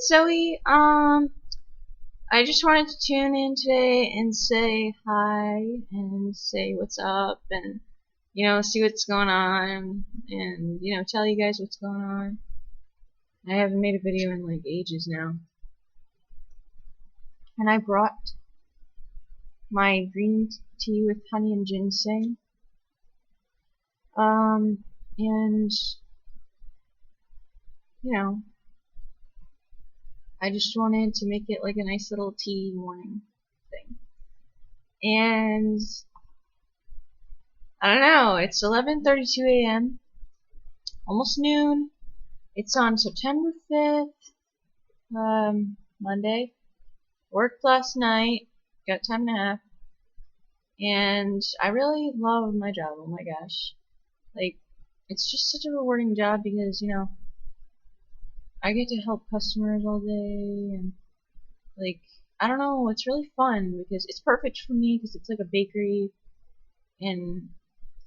it's Zoe. I just wanted to tune in today and say hi and say what's up and, see what's going on and, tell you guys what's going on. I haven't made a video in like ages now. And I brought my green tea with honey and ginseng. And, I just wanted to make it like a nice little tea morning thing. And I don't know, it's 11:32 a.m. almost noon. It's on September 5th, Monday. Worked last night, got time and a half. And I really love my job, oh my gosh. Like, it's just such a rewarding job because, I get to help customers all day, and like, I don't know, it's really fun because it's perfect for me because it's like a bakery, and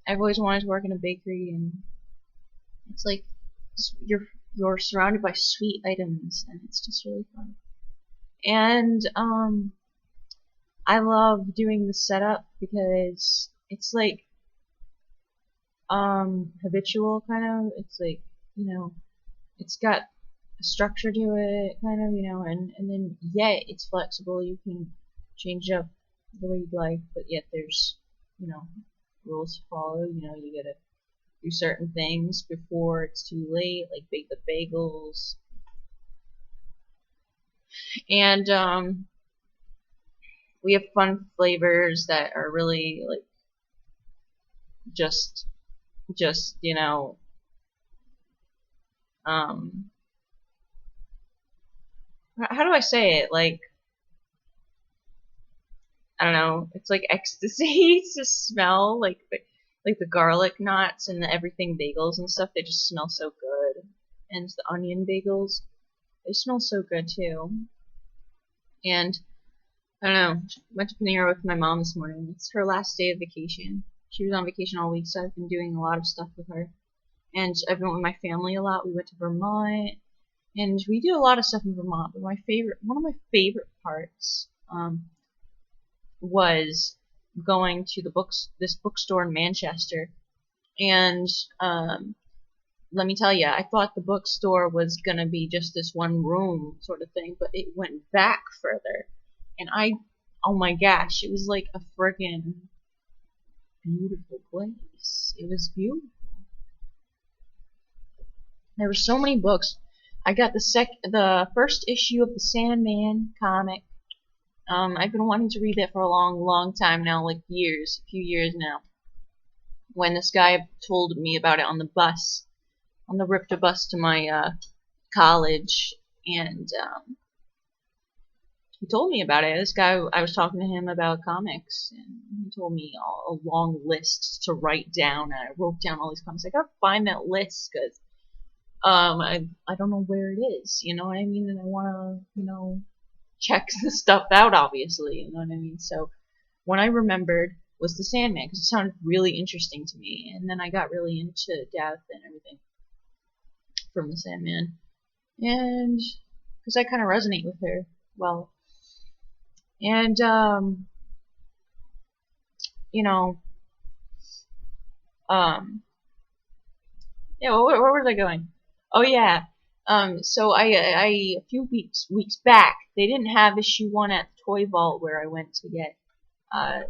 I've always wanted to work in a bakery, and it's like you're surrounded by sweet items, and it's just really fun. And I love doing the setup because it's like habitual kind of. It's like, it's got a structure to it, kind of, and then yet it's flexible. You can change up the way you'd like, but yet there's, rules to follow. You gotta do certain things before it's too late, like bake the bagels. And we have fun flavors that are really like just how do I say it? Like, I don't know. It's like ecstasy to smell, like the garlic knots and the everything bagels and stuff. They just smell so good. And the onion bagels, they smell so good too. And I don't know. Went to Panera with my mom this morning. It's her last day of vacation. She was on vacation all week, so I've been doing a lot of stuff with her. And I've been with my family a lot. We went to Vermont. And we did a lot of stuff in Vermont, but one of my favorite parts was going to this bookstore in Manchester. And let me tell you, I thought the bookstore was gonna be just this one room sort of thing, but it went back further. And oh my gosh, it was like a friggin' beautiful place. It was beautiful. There were so many books. I got the first issue of the Sandman comic. I've been wanting to read that for a long time now, like a few years now. When this guy told me about it on the bus, on the RIPTA bus to my college, and he told me about it. This guy, I was talking to him about comics, and he told me a long list to write down, and I wrote down all these comics. I gotta find that list because I don't know where it is, you know what I mean? And I want to, check the stuff out, obviously, you know what I mean? So, what I remembered was the Sandman, because it sounded really interesting to me, and then I got really into death and everything from the Sandman, and, because I kind of resonate with her, well, and, yeah, where was I going? Oh yeah. So I a few weeks back, they didn't have issue 1 at the Toy Vault where I went to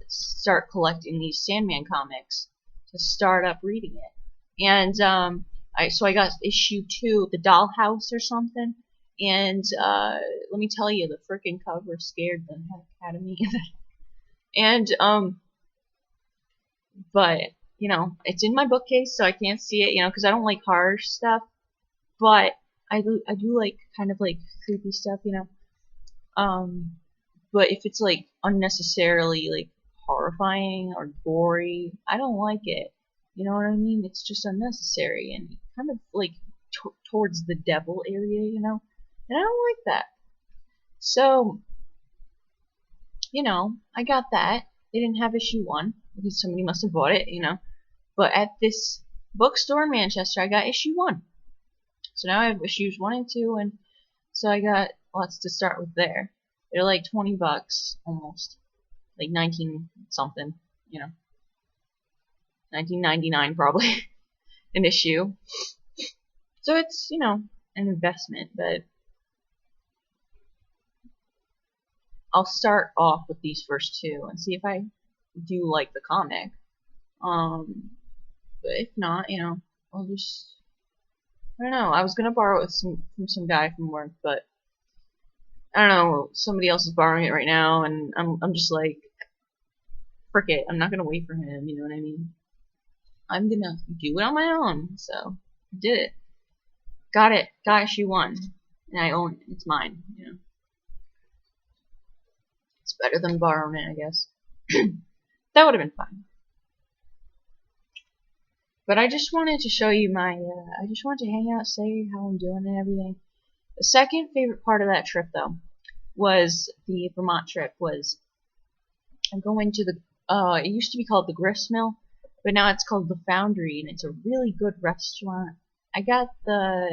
start collecting these Sandman comics to start up reading it. And so I got issue 2, the Dollhouse or something. And let me tell you, the freaking cover scared the heck out of me. And but it's in my bookcase, so I can't see it, because I don't like horror stuff. But I do like kind of like creepy stuff, But if it's like unnecessarily like horrifying or gory, I don't like it. You know what I mean? It's just unnecessary and kind of like towards the devil area, And I don't like that. So, I got that. They didn't have issue 1 because somebody must have bought it, But at this bookstore in Manchester, I got issue 1. So now I have issues 1 and 2, and So I got lots to start with there. They're like $20 almost, like 19 something, you know, 19.99 probably an issue. So it's, you know, an investment, but I'll start off with these first two and see if I do like the comic. But if not, you know, I'll just, I don't know. I was gonna borrow it from some guy from work, but I don't know. Somebody else is borrowing it right now, and I'm just like, frick it. I'm not gonna wait for him. You know what I mean? I'm gonna do it on my own. So I did it. Got it. Got issue 1, and I own it. It's mine. You know, it's better than borrowing it, I guess. That would have been fun. But I just wanted to show you my. I just wanted to hang out, say how I'm doing, and everything. The second favorite part of that trip, though, was the Vermont trip. Was I'm going to the. It used to be called the Grist Mill, but now it's called the Foundry, and it's a really good restaurant. I got the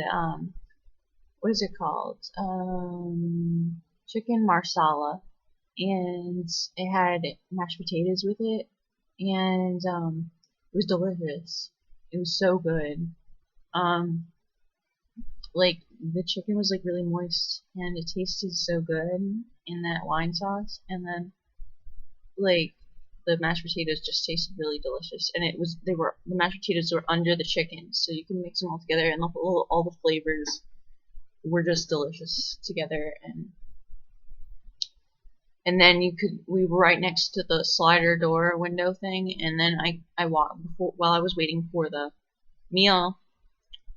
what is it called? Chicken marsala, and it had mashed potatoes with it, and it was delicious. It was so good. Like the chicken was like really moist, and it tasted so good in that wine sauce, and then like the mashed potatoes just tasted really delicious, and the mashed potatoes were under the chicken, so you can mix them all together, and all the flavors were just delicious together, and then we were right next to the slider door window thing, and then I walked while I was waiting for the meal.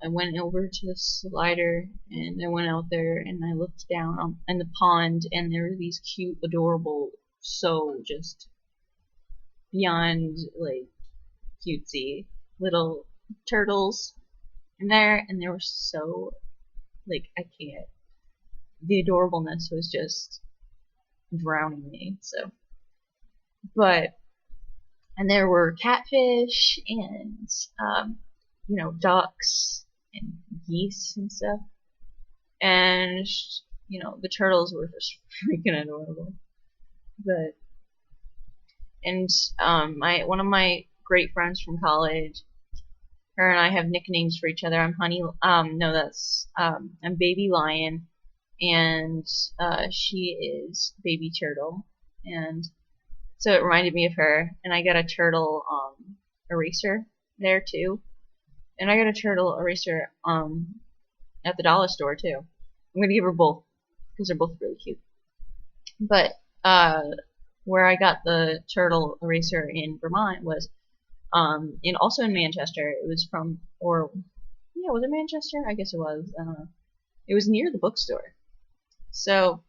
I went over to the slider, and I went out there, and I looked down in the pond, and there were these cute, adorable, so just beyond like cutesy little turtles in there, and they were so like I can't. The adorableness was just drowning me. So, and there were catfish and you know, ducks and geese and stuff, and you know, the turtles were just freaking adorable. But and one of my great friends from college, her and I have nicknames for each other. I'm I'm Baby Lion, and she is Baby Turtle, and so it reminded me of her. And I got a turtle eraser there too, and I got a turtle eraser at the dollar store too. I'm gonna give her both because they're both really cute. But where I got the turtle eraser in Vermont was also in Manchester. It was was it Manchester? I guess it was. I don't know. It was near the bookstore. So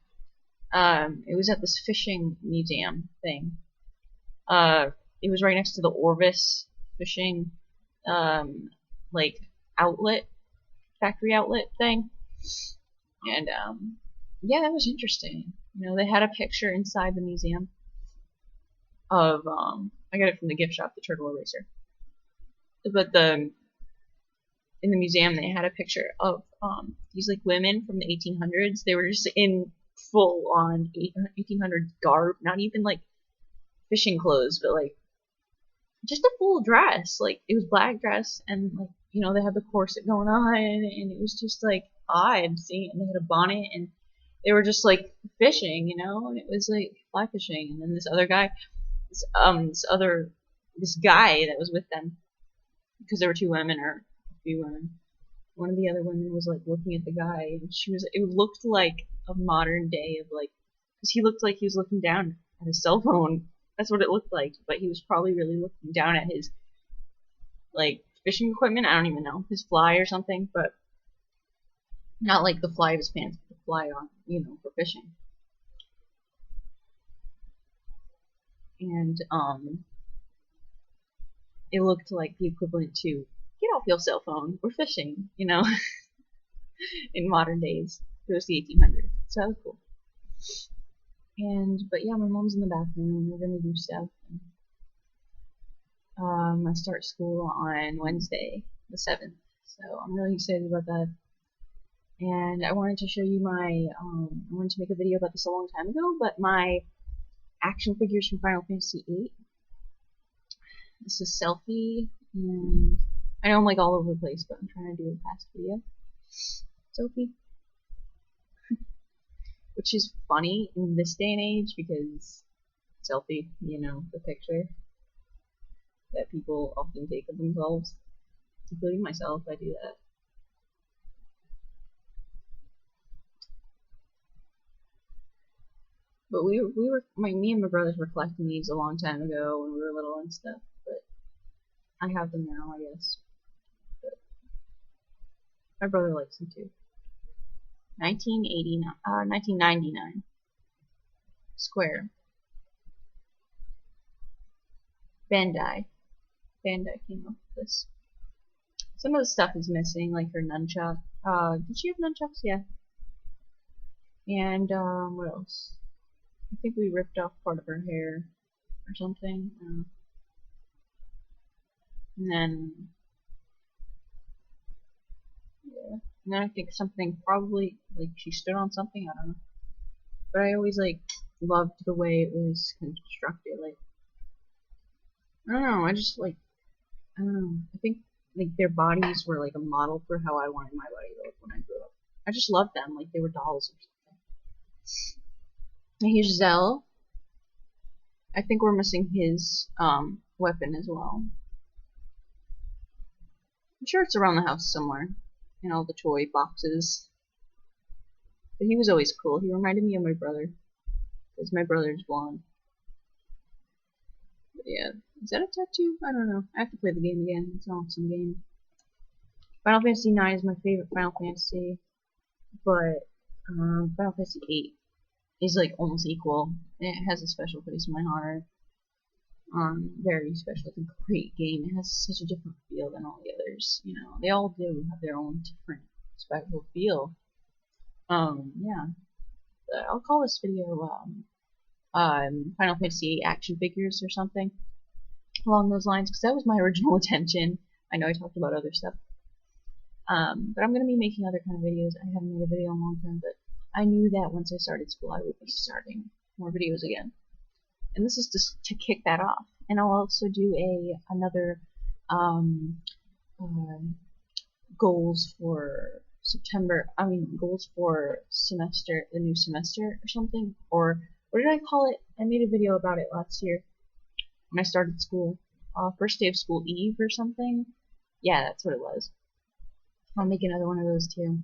it was at this fishing museum thing. It was right next to the Orvis fishing like factory outlet thing. And yeah, that was interesting. You know, they had a picture inside the museum of I got it from the gift shop, the turtle eraser. But in the museum they had a picture of these like women from the 1800s. They were just in full on 1800s garb, not even like fishing clothes, but like just a full dress. Like it was black dress, and like, you know, they had the corset going on, and it was just like odd seeing it. And they had a bonnet, and they were just like fishing, you know, and it was like fly fishing. And then this other guy, this guy that was with them, because there were two women or a few women. One of the other women was like looking at the guy, and it looked like a modern day of like, because he looked like he was looking down at his cell phone. That's what it looked like, but he was probably really looking down at his like fishing equipment. I don't even know, his fly or something, but not like the fly of his pants, but the fly on, you know, for fishing. And it looked like the equivalent to get off your cell phone, we're fishing, you know, in modern days. It was the 1800s, so that was cool. But yeah, my mom's in the bathroom. We're gonna do stuff. I start school on Wednesday, the 7th, so I'm really excited about that. And I wanted to show you my, I wanted to make a video about this a long time ago, but my action figures from Final Fantasy VIII. This is Selphie, and I know I'm like all over the place, but I'm trying to do a fast video. Selphie. Which is funny in this day and age because selfie, you know, the picture that people often take of themselves, including myself. I do that. But me and my brothers were collecting these a long time ago when we were little and stuff. But I have them now, I guess. But my brother likes them too. 1999. Square. Bandai came up with this. Some of the stuff is missing, like her nunchuck. Did she have nunchucks? Yeah. And, what else? I think we ripped off part of her hair or something. And then, yeah. And then I think something probably, like, she stood on something, I don't know. But I always, like, loved the way it was constructed. Like, I don't know, I just, like, I don't know. I think, like, their bodies were, like, a model for how I wanted my body to look when I grew up. I just loved them, like they were dolls or something. And here's Zell. I think we're missing his, weapon as well. I'm sure it's around the house somewhere, in all the toy boxes. But he was always cool. He reminded me of my brother, because my brother's blonde. But yeah, is that a tattoo? I don't know. I have to play the game again. It's an awesome game. Final Fantasy IX is my favorite Final Fantasy, but Final Fantasy VIII is like almost equal. It has a special place in my heart. Very special. It's a great game. It has such a different feel than all the others. You know, they all do have their own different special feel. Yeah. I'll call this video Final Fantasy VIII action figures or something along those lines, because that was my original intention. I know I talked about other stuff. But I'm gonna be making other kind of videos. I haven't made a video in a long time, but I knew that once I started school, I would be starting more videos again. And this is just to kick that off. And I'll also do another goals for September. I mean, goals for semester, the new semester or something. Or what did I call it? I made a video about it last year when I started school. First day of school eve or something. Yeah, that's what it was. I'll make another one of those too.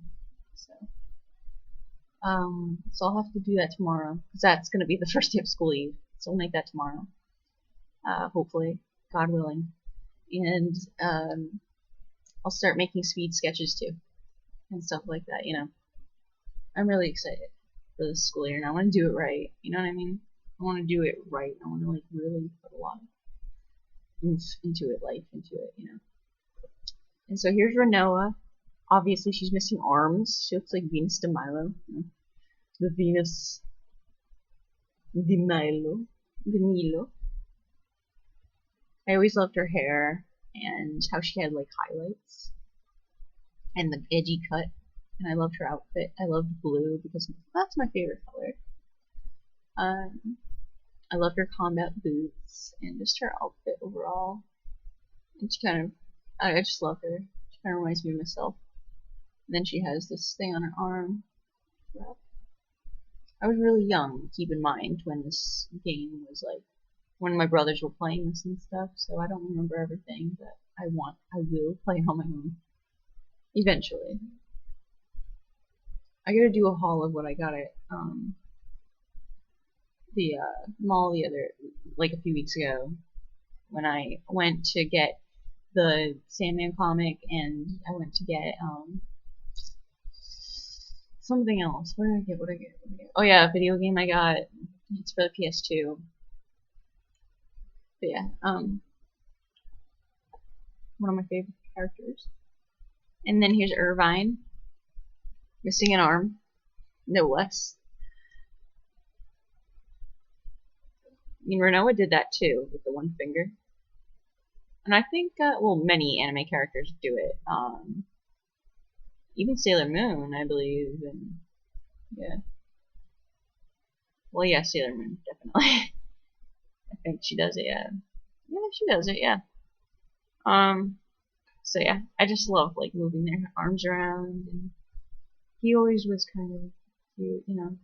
So I'll have to do that tomorrow, because that's going to be the first day of school eve. So I'll make that tomorrow. Hopefully, God willing. And I'll start making speed sketches too, and stuff like that, you know. I'm really excited for this school year, and I want to do it right. You know what I mean? I want to do it right. I want to, like, really put a lot of oomph into it, life into it, you know. And so here's Rinoa. Obviously, she's missing arms. She looks like Venus de Milo. You know? The Venus de Milo. I always loved her hair and how she had, like, highlights and the edgy cut. And I loved her outfit. I loved blue because that's my favorite color. I loved her combat boots and just her outfit overall. And she kind of, I just love her. She kind of reminds me of myself. And then she has this thing on her arm. I was really young, keep in mind, when this game was, like, when my brothers were playing this and stuff, so I don't remember everything, but I will play on my own. Eventually. I gotta do a haul of what I got at, the, mall a few weeks ago, when I went to get the Sandman comic, and I went to get, something else. What did I get? Oh yeah, a video game I got. It's for the PS2. But yeah, one of my favorite characters. And then here's Irvine, missing an arm, no less. I mean, Rinoa did that too, with the one finger. And I think, well, many anime characters do it. even Sailor Moon, I believe, and yeah. Well, yeah, Sailor Moon, definitely. I think she does it, yeah. Yeah, she does it, yeah. So yeah, I just love like moving their arms around, and he always was kind of cute, you know.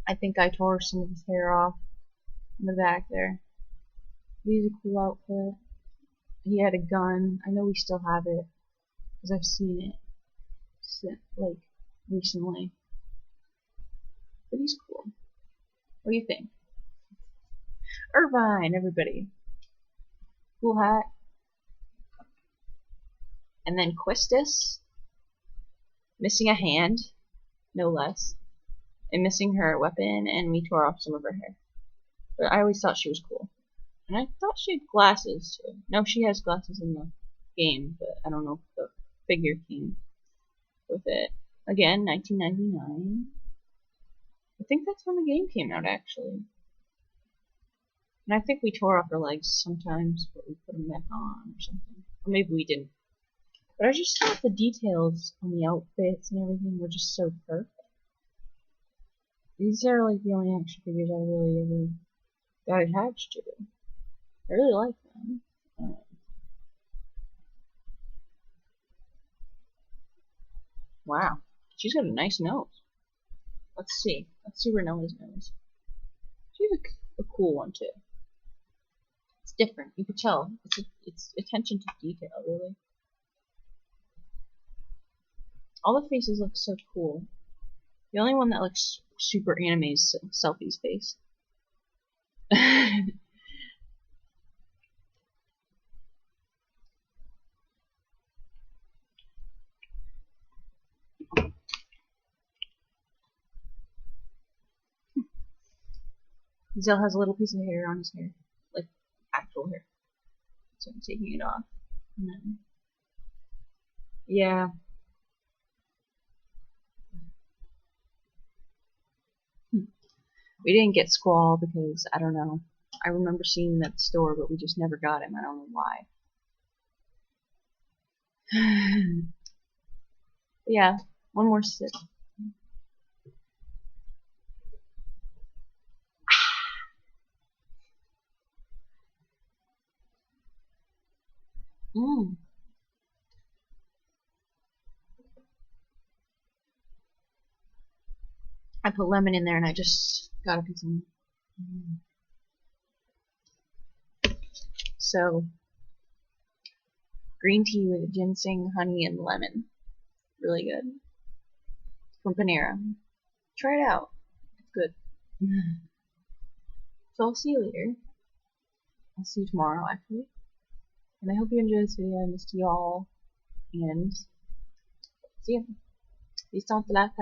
I think I tore some of his hair off in the back there. He's a cool outfit. He had a gun. I know we still have it because I've seen it like recently. But he's cool. What do you think? Irvine, everybody. Cool hat. And then Quistis, missing a hand, no less, and missing her weapon, and we tore off some of her hair. But I always thought she was cool. And I thought she had glasses too. No, she has glasses in the game, but I don't know if the figure came with it. Again, 1999. I think that's when the game came out, actually. And I think we tore off her legs sometimes, but we put them back on or something. Or maybe we didn't. But I just thought the details on the outfits and everything were just so perfect. These are like the only action figures I really ever got attached to. I really like them. Wow, she's got a nice nose. Let's see. Let's see Rinoa's nose. She's a cool one too. It's different. You could tell. It's attention to detail, really. All the faces look so cool. The only one that looks super anime is Selphie's face. Zell has a little piece of hair on his hair, like actual hair. So I'm taking it off. And then, yeah. We didn't get Squall because, I don't know. I remember seeing him at the store, but we just never got him. I don't know why. Yeah, one more sip. Mmm. I put lemon in there and I just got a piece of So, green tea with ginseng, honey, and lemon. Really good. From Panera. Try it out. It's good. So I'll see you later. I'll see you tomorrow, actually. And I hope you enjoyed this video. I missed you all. And see you. Peace out the last